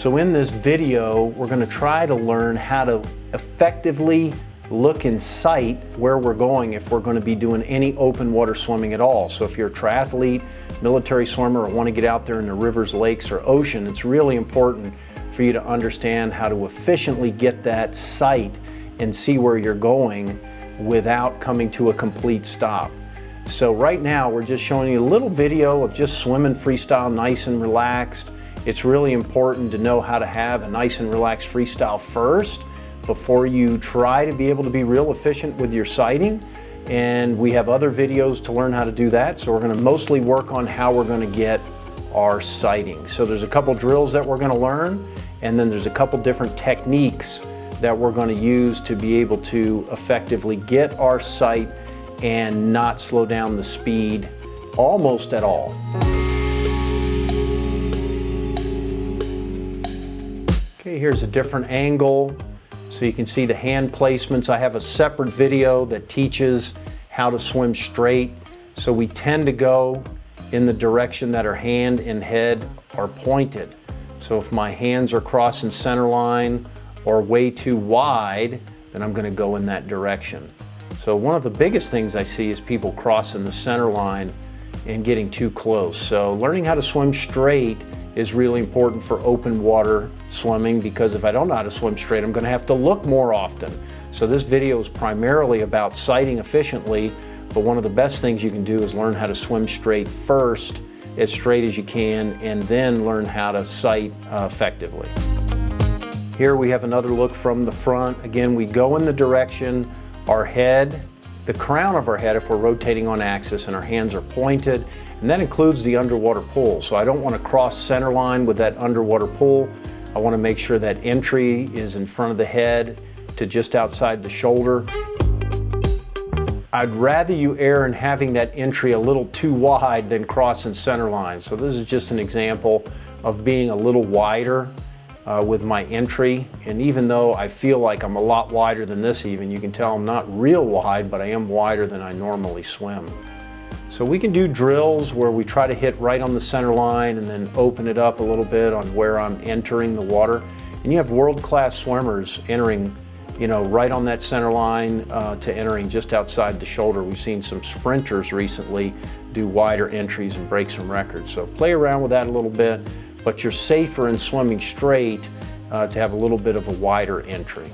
So in this video, we're going to try to learn how to effectively look in sight where we're going if we're going to be doing any open water swimming at all. So if you're a triathlete, military swimmer, or want to get out there in the rivers, lakes, or ocean, it's really important for you to understand how to efficiently get that sight and see where you're going without coming to a complete stop. So right now we're just showing you a little video of just swimming freestyle, nice and relaxed. It's really important to know how to have a nice and relaxed freestyle first before you try to be able to be real efficient with your sighting. And we have other videos to learn how to do that. So we're going to mostly work on how we're going to get our sighting. So there's a couple drills that we're going to learn, and then there's a couple different techniques that we're going to use to be able to effectively get our sight and not slow down the speed almost at all. Okay, here's a different angle so you can see the hand placements. I have a separate video that teaches how to swim straight. So we tend to go in the direction that our hand and head are pointed. So if my hands are crossing center line or way too wide, then I'm going to go in that direction. So one of the biggest things I see is people crossing the center line and getting too close. So learning how to swim straight is really important for open water swimming, because if I don't know how to swim straight, I'm going to have to look more often. So this video is primarily about sighting efficiently, but one of the best things you can do is learn how to swim straight first, as straight as you can, and then learn how to sight effectively. Here we have another look from the front. Again, we go in the direction our head, the crown of our head if we're rotating on axis, and our hands are pointed, and that includes the underwater pull. So I don't want to cross center line with that underwater pull. I want to make sure that entry is in front of the head to just outside the shoulder. I'd rather you err in having that entry a little too wide than crossing center line. So this is just an example of being a little wider with my entry. And even though I feel like I'm a lot wider than this even, you can tell I'm not real wide, but I am wider than I normally swim. So we can do drills where we try to hit right on the center line and then open it up a little bit on where I'm entering the water. And you have world-class swimmers entering, you know, right on that center line to entering just outside the shoulder. We've seen some sprinters recently do wider entries and break some records. So play around with that a little bit, but you're safer in swimming straight to have a little bit of a wider entry.